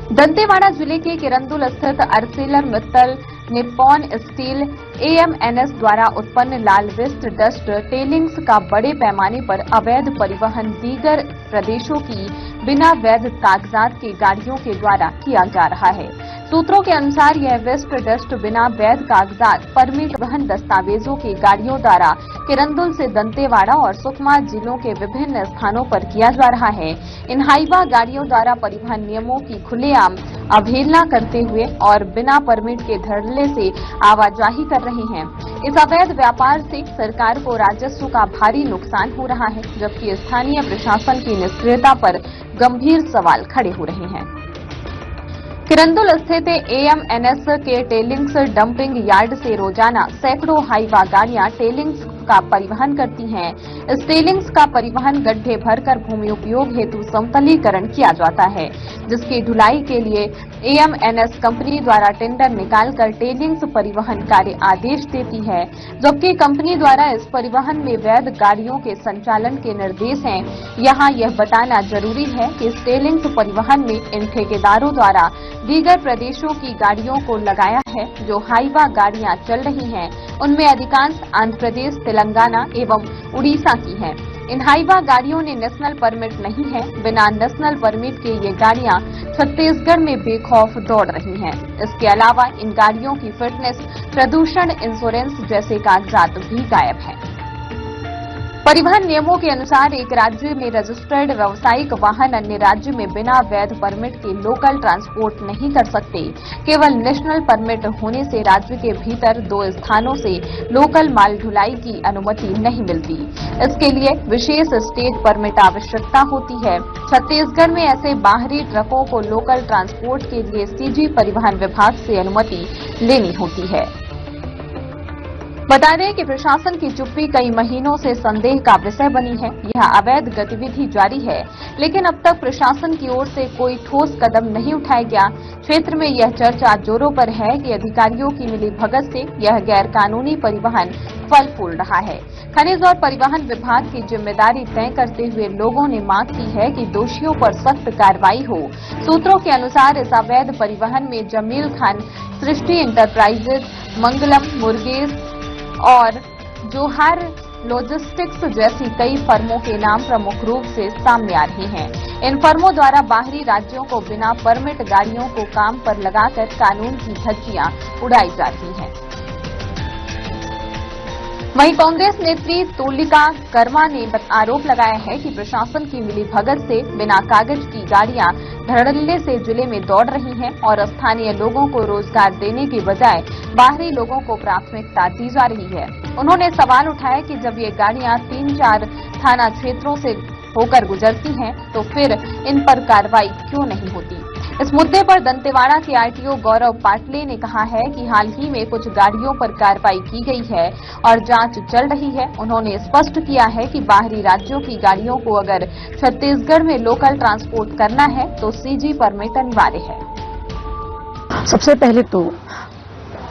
दंतेवाड़ा जिले के किरंदुल स्थित Arcelor Mittal Nippon steel AMNS द्वारा उत्पन्न लाल वेस्ट डस्ट टेलिंग्स का बड़े पैमाने पर अवैध परिवहन दीगर प्रदेशों की बिना वैध कागजात की गाड़ियों के द्वारा किया जा रहा है। सूत्रों के अनुसार यह वेस्ट डस्ट बिना वैध कागजात परमिट वहन दस्तावेजों की गाड़ियों द्वारा किरंदुल से दंतेवाड़ा और सुकमा जिलों के विभिन्न स्थानों पर किया जा रहा है। इन हाईवा गाड़ियों द्वारा परिवहन नियमों की खुलेआम अवहेलना करते हुए और बिना परमिट के धड़ल्ले से आवाजाही कर रहे हैं। इस अवैध व्यापार से सरकार को राजस्व का भारी नुकसान हो रहा है, जबकि स्थानीय प्रशासन की निष्क्रियता पर गंभीर सवाल खड़े हो रहे हैं। किरंदुल स्थित एएमएनएस के टेलिंग्स डंपिंग यार्ड से रोजाना सैकड़ों हाईवा गाड़ियां टेलिंग्स का परिवहन करती हैं। इस टेलिंग्स का परिवहन गड्ढे भरकर भूमि उपयोग हेतु समतलीकरण किया जाता है, जिसकी ढुलाई के लिए एएमएनएस कंपनी द्वारा टेंडर निकालकर टेलिंग्स परिवहन कार्य आदेश देती है, जबकि कंपनी द्वारा इस परिवहन में वैध गाड़ियों के संचालन के निर्देश हैं। यहाँ यह बताना जरूरी है कि इस टेलिंग्स परिवहन में इन ठेकेदारों द्वारा दीगर प्रदेशों की गाड़ियों को लगाया है। जो हाईवा गाड़ियां चल रही हैं, उनमें अधिकांश आंध्र प्रदेश, तेलंगाना एवं उड़ीसा की हैं। इन हाईवा गाड़ियों ने नेशनल परमिट नहीं है। बिना नेशनल परमिट के ये गाड़ियां छत्तीसगढ़ में बेखौफ दौड़ रही हैं। इसके अलावा इन गाड़ियों की फिटनेस, प्रदूषण इंश्योरेंस जैसे कागजात भी गायब हैं। परिवहन नियमों के अनुसार एक राज्य में रजिस्टर्ड व्यावसायिक वाहन अन्य राज्य में बिना वैध परमिट के लोकल ट्रांसपोर्ट नहीं कर सकते। केवल नेशनल परमिट होने से राज्य के भीतर 2 स्थानों से लोकल माल ढुलाई की अनुमति नहीं मिलती। इसके लिए विशेष स्टेट परमिट आवश्यकता होती है। छत्तीसगढ़ में ऐसे बाहरी ट्रकों को लोकल ट्रांसपोर्ट के लिए सीजी परिवहन विभाग से अनुमति लेनी होती है। बता दें कि प्रशासन की चुप्पी कई महीनों से संदेह का विषय बनी है। यह अवैध गतिविधि जारी है, लेकिन अब तक प्रशासन की ओर से कोई ठोस कदम नहीं उठाया गया। क्षेत्र में यह चर्चा जोरों पर है कि अधिकारियों की मिलीभगत से यह गैर कानूनी परिवहन फल फूल रहा है। खनिज और परिवहन विभाग की जिम्मेदारी तय करते हुए लोगों ने मांग की है कि दोषियों पर सख्त कार्रवाई हो। सूत्रों के अनुसार इस अवैध परिवहन में जमील खान, सृष्टि इंटरप्राइजेज, मंगलम मुर्गेस और जोहार लॉजिस्टिक्स जैसी कई फर्मों के नाम प्रमुख रूप से सामने आ रहे हैं। इन फर्मों द्वारा बाहरी राज्यों को बिना परमिट गाड़ियों को काम पर लगाकर कानून की धज्जियां उड़ाई जा रही हैं। वहीं कांग्रेस नेत्री तुलिका कर्मा ने आरोप लगाया है कि प्रशासन की मिलीभगत से बिना कागज की गाड़ियां धड़ल्ले से जिले में दौड़ रही हैं और स्थानीय लोगों को रोजगार देने के बजाय बाहरी लोगों को प्राथमिकता दी जा रही है। उन्होंने सवाल उठाया कि जब ये गाड़ियां 3-4 थाना क्षेत्रों से होकर गुजरती हैं, तो फिर इन पर कार्रवाई क्यों नहीं होती। इस मुद्दे पर दंतेवाड़ा के आरटीओ गौरव पाटले ने कहा है कि हाल ही में कुछ गाड़ियों पर कार्रवाई की गई है और जांच चल रही है। उन्होंने स्पष्ट किया है कि बाहरी राज्यों की गाड़ियों को अगर छत्तीसगढ़ में लोकल ट्रांसपोर्ट करना है तो सीजी परमिट अनिवार्य है। सबसे पहले तो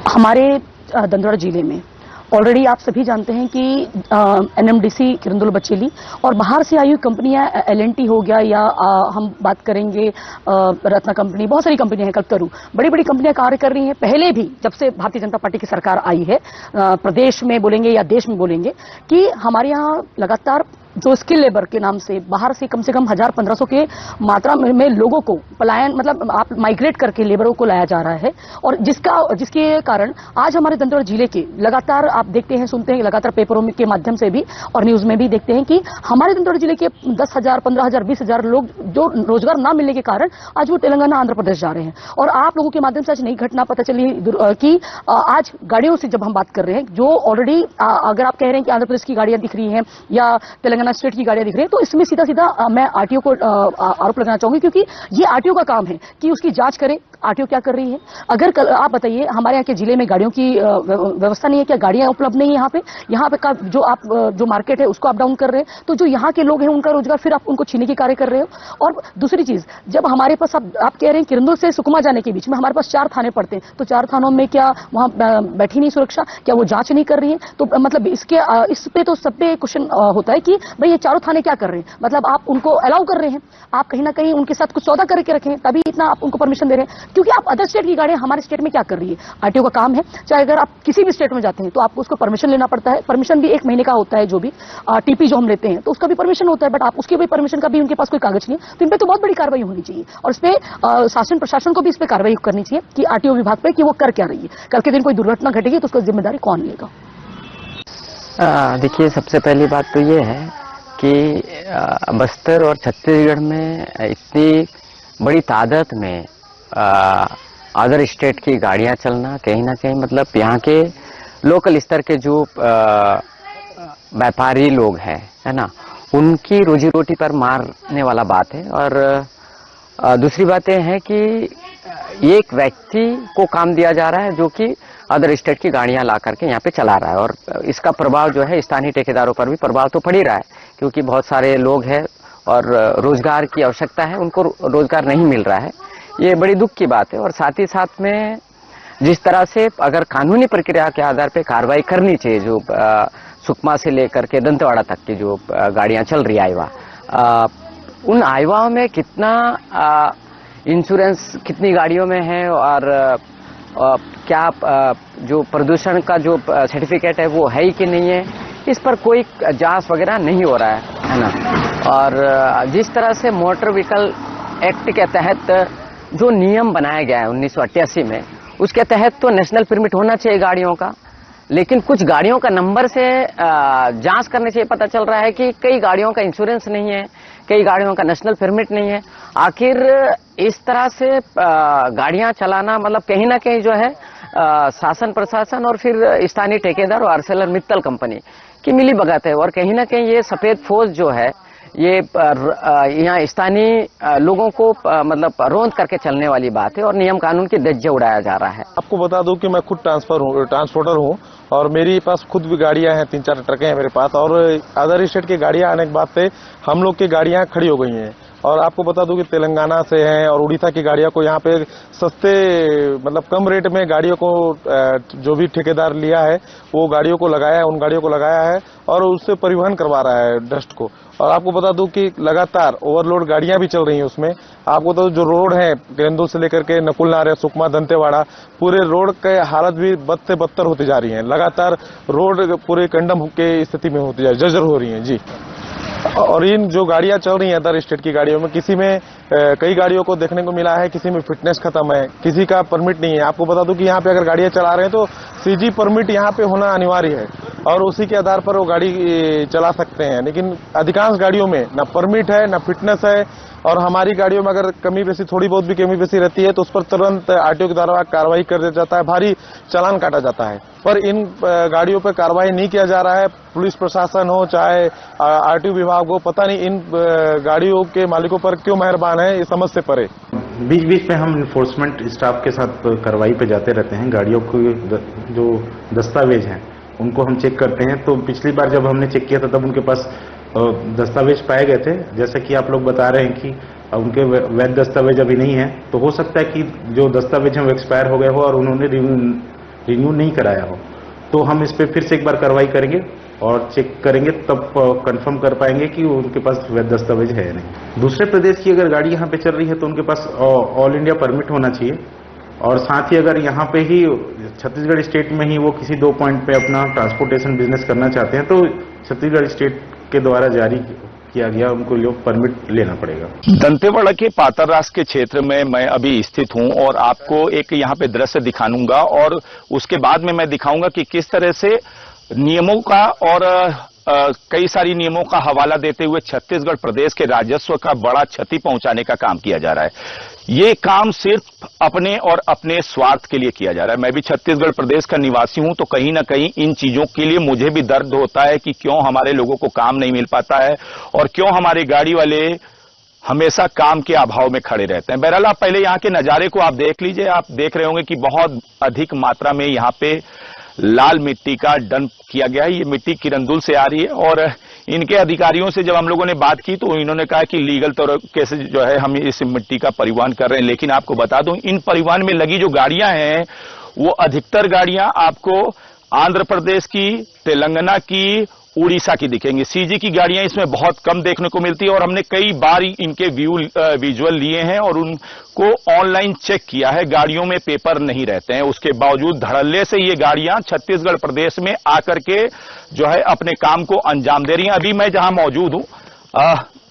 हमारे दंतेवाड़ा जिले में ऑलरेडी आप सभी जानते हैं कि एनएमडीसी किरंदुल बचेली और बाहर से आई हुई कंपनियां एलएनटी हो गया या हम बात करेंगे रत्ना कंपनी, बहुत सारी कंपनियां हैं, कल्करू, बड़ी बड़ी कंपनियां कार्य कर रही हैं। पहले भी जब से भारतीय जनता पार्टी की सरकार आई है, प्रदेश में बोलेंगे या देश में बोलेंगे, कि हमारे यहाँ लगातार जो स्किल लेबर के नाम से बाहर से कम 1000-1500 के मात्रा में लोगों को पलायन, मतलब आप माइग्रेट करके लेबरों को लाया जा रहा है। और जिसके कारण आज हमारे दंतेवाड़ा जिले के लगातार आप देखते हैं, सुनते हैं, लगातार पेपरों के माध्यम से भी और न्यूज में भी देखते हैं कि हमारे दंतेवाड़ा जिले के 10,000, 15,000, 20,000 लोग जो रोजगार ना मिलने के कारण आज वो तेलंगाना, आंध्र प्रदेश जा रहे हैं। और आप लोगों के माध्यम से आज नई घटना पता चली कि आज गाड़ियों से जब हम बात कर रहे हैं, जो ऑलरेडी अगर आप कह रहे हैं कि आंध्र प्रदेश की गाड़ियां दिख रही हैं या तेलंगाना स्टेट की गाड़ियां दिख रही है, तो इसमें सीधा सीधा मैं आरटीओ को आरोप लगाना चाहूंगी, क्योंकि ये आरटीओ का काम है कि उसकी जांच करे, आरटीओ क्या कर रही है? अगर कल आप बताइए, हमारे यहाँ के जिले में गाड़ियों की व्यवस्था नहीं है क्या? गाड़ियां उपलब्ध नहीं है यहाँ पे का जो मार्केट है उसको आप डाउन कर रहे हैं, तो जो यहाँ के लोग हैं उनका रोजगार फिर आप उनको छीनने की कार्य कर रहे हो। और दूसरी चीज, जब हमारे पास आप कह रहे हैं किरंदुल से सुकमा जाने के बीच में हमारे पास 4 थाने पड़ते हैं, तो 4 थानों में क्या वहां बैठी नहीं सुरक्षा? क्या वो जांच नहीं कर रही है? तो मतलब इस पे तो सब पे क्वेश्चन होता है कि भाई ये चारों थाने क्या कर रहे हैं? मतलब आप उनको अलाउ कर रहे हैं, आप कहीं ना कहीं उनके साथ कुछ सौदा करके रखें, तभी इतना आप उनको परमिशन दे रहे हैं। क्योंकि आप अदर स्टेट की गाड़ियां हमारे स्टेट में क्या कर रही है? आरटीओ का काम है, चाहे अगर आप किसी भी स्टेट में जाते हैं तो आपको उसको परमिशन लेना पड़ता है। परमिशन भी 1 महीने का होता है, जो भी टीपी जो हम लेते हैं तो उसका भी परमिशन होता है, बट आप उसके भी परमिशन का भी उनके पास कोई कागज नहीं है। तो इन पे तो बहुत बड़ी कार्रवाई होनी चाहिए, और इस पे शासन प्रशासन को भी इस पे कार्रवाई करनी चाहिए कि आरटीओ विभाग पे कि वो कर क्या रही है। कल के दिन कोई दुर्घटना घटेगी तो उसकी जिम्मेदारी कौन लेगा? देखिए, सबसे पहली बात तो ये है कि बस्तर और छत्तीसगढ़ में इतनी बड़ी तादाद में अदर स्टेट की गाड़ियां चलना कहीं ना कहीं मतलब यहाँ के लोकल स्तर के जो व्यापारी लोग हैं, है ना, उनकी रोजी रोटी पर मारने वाला बात है। और दूसरी बात यह है कि एक व्यक्ति को काम दिया जा रहा है जो कि अदर स्टेट की गाड़ियां ला करके यहाँ पे चला रहा है, और इसका प्रभाव जो है स्थानीय ठेकेदारों पर भी प्रभाव तो पड़ ही रहा है, क्योंकि बहुत सारे लोग हैं और रोजगार की आवश्यकता है, उनको रोजगार नहीं मिल रहा है। ये बड़ी दुख की बात है। और साथ ही साथ में जिस तरह से अगर कानूनी प्रक्रिया के आधार पर कार्रवाई करनी चाहिए, जो सुकमा से लेकर के दंतेवाड़ा तक की जो गाड़ियां चल रही है आईवा, उन आईवाओं में कितना इंश्योरेंस कितनी गाड़ियों में है, और क्या जो प्रदूषण का जो सर्टिफिकेट है वो है ही कि नहीं है, इस पर कोई जांच वगैरह नहीं हो रहा है ना। और जिस तरह से मोटर व्हीकल एक्ट के तहत जो नियम बनाया गया है 1988 में, उसके तहत तो नेशनल परमिट होना चाहिए गाड़ियों का, लेकिन कुछ गाड़ियों का नंबर से जांच करने से पता चल रहा है कि कई गाड़ियों का इंश्योरेंस नहीं है, कई गाड़ियों का नेशनल परमिट नहीं है। आखिर इस तरह से गाड़ियां चलाना मतलब कहीं ना कहीं जो है शासन प्रशासन और फिर स्थानीय ठेकेदार और ArcelorMittal कंपनी की मिली भगत है। और कहीं ना कहीं ये सफेद फौज जो है ये यहाँ स्थानीय लोगों को मतलब रोंद करके चलने वाली बात है, और नियम कानून की धज्जियां उड़ाया जा रहा है। आपको बता दूं कि मैं खुद ट्रांसपोर्टर हूं, और मेरी पास खुद भी गाड़ियां हैं, 3-4 ट्रकें हैं मेरे पास, और अदर स्टेट की गाड़ियां आने के बाद से हम लोग की गाड़ियां खड़ी हो गई हैं। और आपको बता दूं कि तेलंगाना से हैं और उड़ीसा की गाड़ियों को यहाँ पे सस्ते मतलब कम रेट में गाड़ियों को जो भी ठेकेदार लिया है वो गाड़ियों को लगाया है, उन गाड़ियों को लगाया है और उससे परिवहन करवा रहा है डस्ट को। और आपको बता दूं कि लगातार ओवरलोड गाड़ियां भी चल रही हैं उसमें। आपको तो जो रोड है किरंदुल से लेकर के नकुल नारे, सुकमा, दंतेवाड़ा, पूरे रोड के हालत भी बद से बदतर होती जा रही है। लगातार रोड पूरे कंडम के स्थिति में होती जा रही, जर्जर हो रही है जी। और इन जो गाड़ियां चल रही हैं अदर स्टेट की गाड़ियों में, किसी में कई गाड़ियों को देखने को मिला है किसी में फिटनेस खत्म है, किसी का परमिट नहीं है। आपको बता दूं कि यहाँ पे अगर गाड़ियां चला रहे हैं तो CG परमिट यहाँ पे होना अनिवार्य है, और उसी के आधार पर वो गाड़ी चला सकते हैं। लेकिन अधिकांश गाड़ियों में ना परमिट है ना फिटनेस है, और हमारी गाड़ियों में अगर कमी पेशी थोड़ी बहुत भी कमी पेशी रहती है तो उस पर तुरंत RTO के द्वारा कार्रवाई कर दिया जाता है, भारी चालान काटा जाता है। पर इन गाड़ियों पर कार्रवाई नहीं किया जा रहा है। पुलिस प्रशासन हो चाहे RTO विभाग हो, पता नहीं इन गाड़ियों के मालिकों पर क्यों मेहरबान है, ये समझ से परे। बीच बीच में हम इन्फोर्समेंट स्टाफ के साथ कार्रवाई पे जाते रहते हैं। गाड़ियों के जो दस्तावेज हैं उनको हम चेक करते हैं। तो पिछली बार जब हमने चेक किया था तब उनके पास दस्तावेज पाए गए थे, जैसा कि आप लोग बता रहे हैं कि उनके वैध दस्तावेज अभी नहीं है। तो हो सकता है कि जो दस्तावेज हैं वो एक्सपायर हो गए हो और उन्होंने रिन्यू नहीं कराया हो। तो हम इस पे फिर से एक बार कार्रवाई करेंगे और चेक करेंगे, तब कंफर्म कर पाएंगे कि उनके पास वैध दस्तावेज है या नहीं। दूसरे प्रदेश की अगर गाड़ी यहाँ पे चल रही है तो उनके पास ऑल इंडिया परमिट होना चाहिए, और साथ ही अगर यहाँ पे ही छत्तीसगढ़ स्टेट में ही वो किसी 2 पॉइंट पे अपना ट्रांसपोर्टेशन बिजनेस करना चाहते हैं तो छत्तीसगढ़ स्टेट के द्वारा जारी किया गया उनको परमिट लेना पड़ेगा। दंतेवाड़ा के पातररास के क्षेत्र में मैं अभी स्थित हूं, और आपको एक यहाँ पे दृश्य दिखाऊंगा और उसके बाद में मैं दिखाऊंगा कि किस तरह से नियमों का और कई सारी नियमों का हवाला देते हुए छत्तीसगढ़ प्रदेश के राजस्व का बड़ा क्षति पहुंचाने का काम किया जा रहा है। ये काम सिर्फ अपने और अपने स्वार्थ के लिए किया जा रहा है। मैं भी छत्तीसगढ़ प्रदेश का निवासी हूं, तो कहीं ना कहीं इन चीजों के लिए मुझे भी दर्द होता है कि क्यों हमारे लोगों को काम नहीं मिल पाता है और क्यों हमारे गाड़ी वाले हमेशा काम के अभाव में खड़े रहते हैं। बहरहाल आप पहले यहाँ के नजारे को आप देख लीजिए। आप देख रहे होंगे कि बहुत अधिक मात्रा में यहाँ पे लाल मिट्टी का डंप किया गया है। ये मिट्टी किरंदुल से आ रही है और इनके अधिकारियों से जब हम लोगों ने बात की तो इन्होंने कहा कि लीगल तरीके से जो है हम इस मिट्टी का परिवहन कर रहे हैं। लेकिन आपको बता दूं, इन परिवहन में लगी जो गाड़ियां हैं वो अधिकतर गाड़ियां आपको आंध्र प्रदेश की, तेलंगाना की, उड़ीसा की दिखेंगी। सीजी की गाड़ियां इसमें बहुत कम देखने को मिलती है और हमने कई बार इनके विजुअल लिए हैं और उनको ऑनलाइन चेक किया है। गाड़ियों में पेपर नहीं रहते हैं, उसके बावजूद धड़ल्ले से ये गाड़ियां छत्तीसगढ़ प्रदेश में आकर के जो है अपने काम को अंजाम दे रही हैं। अभी मैं जहां मौजूद हूं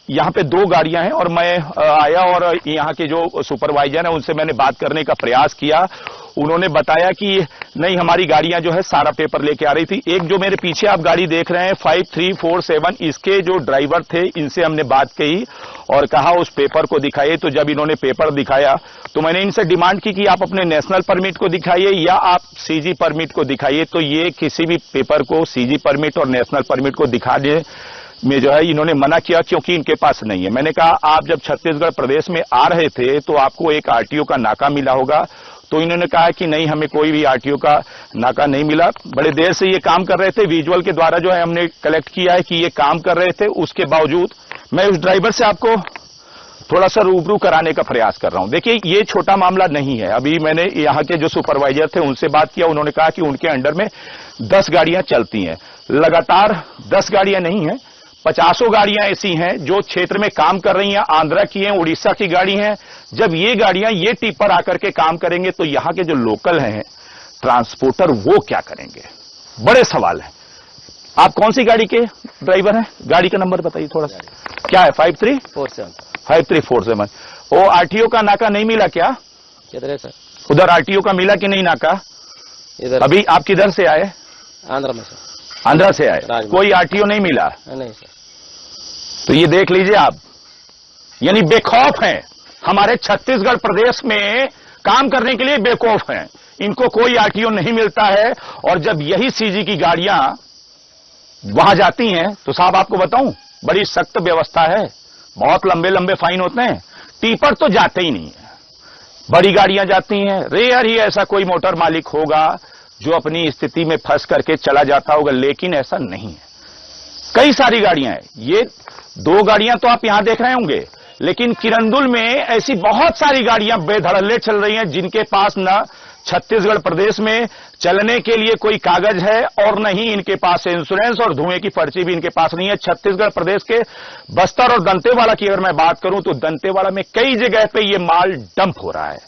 यहाँ पे 2 गाड़ियां हैं और मैं आया और यहाँ के जो सुपरवाइजर हैं उनसे मैंने बात करने का प्रयास किया। उन्होंने बताया कि नहीं, हमारी गाड़ियां जो है सारा पेपर लेके आ रही थी। एक जो मेरे पीछे आप गाड़ी देख रहे हैं 5347, इसके जो ड्राइवर थे इनसे हमने बात की और कहा उस पेपर को दिखाइए। तो जब इन्होंने पेपर दिखाया तो मैंने इनसे डिमांड की कि आप अपने नेशनल परमिट को दिखाइए या आप सीजी परमिट को दिखाइए। तो ये किसी भी पेपर को, सीजी परमिट और नेशनल परमिट को दिखाने में जो है इन्होंने मना किया क्योंकि इनके पास नहीं है। मैंने कहा आप जब छत्तीसगढ़ प्रदेश में आ रहे थे तो आपको एक आरटीओ का नाका मिला होगा। तो इन्होंने कहा कि नहीं, हमें कोई भी आरटीओ का नाका नहीं मिला। बड़े देर से ये काम कर रहे थे। विजुअल के द्वारा जो है हमने कलेक्ट किया है कि ये काम कर रहे थे। उसके बावजूद मैं उस ड्राइवर से आपको थोड़ा सा रूबरू कराने का प्रयास कर रहा हूं। देखिए, ये छोटा मामला नहीं है। अभी मैंने यहाँ के जो सुपरवाइजर थे उनसे बात किया। उन्होंने कहा कि उनके अंडर में 10 गाड़ियां चलती हैं लगातार। 10 गाड़ियां नहीं है, 50 गाड़ियां ऐसी हैं जो क्षेत्र में काम कर रही हैं। आंध्रा की हैं, उड़ीसा की गाड़ी हैं। जब ये गाड़ियां, ये टिप्पर आकर के काम करेंगे तो यहां के जो लोकल हैं ट्रांसपोर्टर, वो क्या करेंगे? बड़े सवाल है। आप कौन सी गाड़ी के ड्राइवर हैं? गाड़ी का नंबर बताइए थोड़ा सा। क्या है? 5347। वो आरटीओ का नाका नहीं मिला क्या? किधर है सर? उधर आरटीओ का मिला कि नहीं नाका? इधर। अभी आप किधर से आए? आंध्र में सर। आंध्रा से आए, कोई आरटीओ नहीं मिला? नहीं सर। तो ये देख लीजिए आप, यानी बेखौफ हैं। हमारे छत्तीसगढ़ प्रदेश में काम करने के लिए बेखौफ हैं। इनको कोई आरटीओ नहीं मिलता है और जब यही सीजी की गाड़ियां वहां जाती हैं तो साहब आपको बताऊं, बड़ी सख्त व्यवस्था है। बहुत लंबे लंबे फाइन होते हैं। टिप्पर तो जाते ही नहीं है, बड़ी गाड़ियां जाती हैं। रेयर ही ऐसा कोई मोटर मालिक होगा जो अपनी स्थिति में फंस करके चला जाता होगा, लेकिन ऐसा नहीं है। कई सारी गाड़ियां हैं। ये 2 गाड़ियां तो आप यहां देख रहे होंगे, लेकिन किरंदुल में ऐसी बहुत सारी गाड़ियां बेधड़ल्ले चल रही हैं जिनके पास न छत्तीसगढ़ प्रदेश में चलने के लिए कोई कागज है और न ही इनके पास इंश्योरेंस और धुएं की पर्ची भी इनके पास नहीं है। छत्तीसगढ़ प्रदेश के बस्तर और दंतेवाड़ा की अगर मैं बात करूं तो दंतेवाड़ा में कई जगह पे ये माल डंप हो रहा है।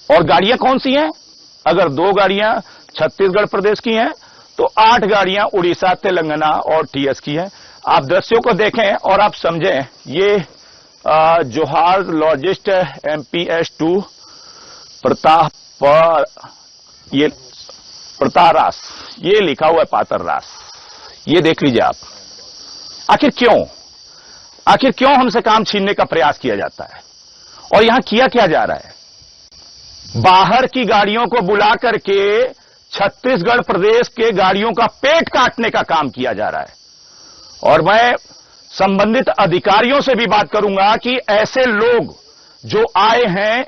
और गाड़ियां कौन सी हैं? अगर 2 गाड़ियां छत्तीसगढ़ प्रदेश की हैं तो 8 गाड़ियां उड़ीसा, तेलंगाना और टीएस की हैं। आप दृश्यों को देखें और आप समझें। ये जोहार लॉजिस्ट MPS 2 ये प्रतारास, ये लिखा हुआ है पातररास। ये देख लीजिए आप। आखिर क्यों हमसे काम छीनने का प्रयास किया जाता है? और यहां किया क्या जा रहा है? बाहर की गाड़ियों को बुला करके छत्तीसगढ़ प्रदेश के गाड़ियों का पेट काटने का काम किया जा रहा है। और मैं संबंधित अधिकारियों से भी बात करूंगा कि ऐसे लोग जो आए हैं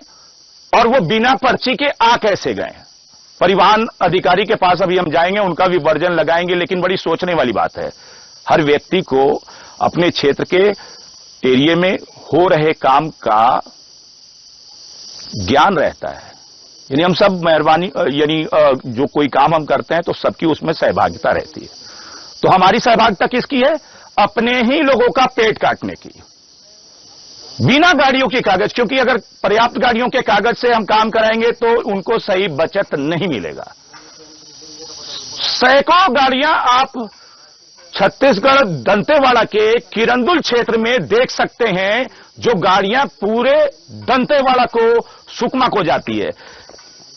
और वो बिना पर्ची के आ कैसे गए। परिवहन अधिकारी के पास अभी हम जाएंगे, उनका भी वर्जन लगाएंगे। लेकिन बड़ी सोचने वाली बात है। हर व्यक्ति को अपने क्षेत्र के एरिया में हो रहे काम का ज्ञान रहता है। यानी हम सब मेहरबानी, यानी जो कोई काम हम करते हैं तो सबकी उसमें सहभागिता रहती है। तो हमारी सहभागिता किसकी है? अपने ही लोगों का पेट काटने की, बिना गाड़ियों के कागज। क्योंकि अगर पर्याप्त गाड़ियों के कागज से हम काम कराएंगे तो उनको सही बचत नहीं मिलेगा। सैकड़ों गाड़ियां आप छत्तीसगढ़ दंतेवाड़ा के किरंदुल क्षेत्र में देख सकते हैं, जो गाड़ियां पूरे दंतेवाड़ा को, सुकमा को जाती है।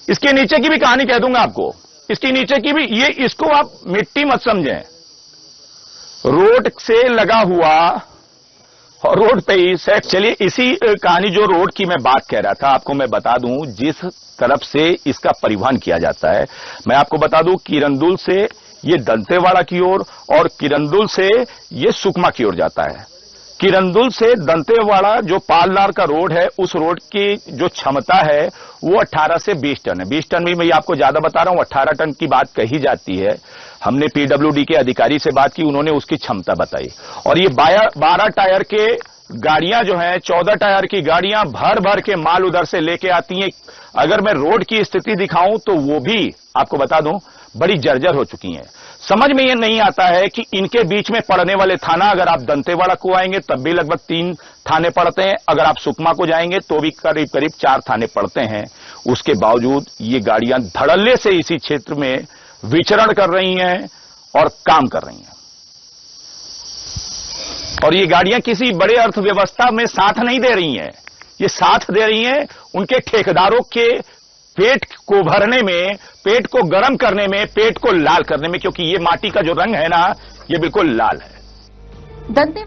इसके नीचे की भी कहानी कह दूंगा आपको। इसके नीचे की भी, ये इसको आप मिट्टी मत समझें। रोड से लगा हुआ और रोड पे ही सेट। चलिए, इसी कहानी जो रोड की मैं बात कह रहा था आपको मैं बता दूं, जिस तरफ से इसका परिवहन किया जाता है। मैं आपको बता दूं, किरंदुल से ये दंतेवाड़ा की ओर और किरंदुल से ये सुकमा की ओर जाता है। किरंदुल से दंतेवाड़ा जो पालनार का रोड है, उस रोड की जो क्षमता है वो 18 से 20 टन है। 20 टन भी मैं आपको ज्यादा बता रहा हूं, 18 टन की बात कही जाती है। हमने पीडब्ल्यूडी के अधिकारी से बात की, उन्होंने उसकी क्षमता बताई। और ये 12 टायर के गाड़ियां जो हैं, 14 टायर की गाड़ियां भर भर के माल उधर से लेके आती हैं। अगर मैं रोड की स्थिति दिखाऊं तो वो भी आपको बता दूं बड़ी जर्जर हो चुकी हैं। समझ में ये नहीं आता है कि इनके बीच में पड़ने वाले थाना, अगर आप दंतेवाड़ा को आएंगे तब भी लगभग 3 थाने पड़ते हैं, अगर आप सुकमा को जाएंगे तो भी करीब करीब 4 थाने पड़ते हैं। उसके बावजूद ये गाड़ियां धड़ल्ले से इसी क्षेत्र में विचरण कर रही हैं और काम कर रही हैं। और ये गाड़ियां किसी बड़े अर्थव्यवस्था में साथ नहीं दे रही हैं, ये साथ दे रही हैं उनके ठेकेदारों के पेट को भरने में, पेट को गर्म करने में, पेट को लाल करने में, क्योंकि ये माटी का जो रंग है ना, ये बिल्कुल लाल है। दंते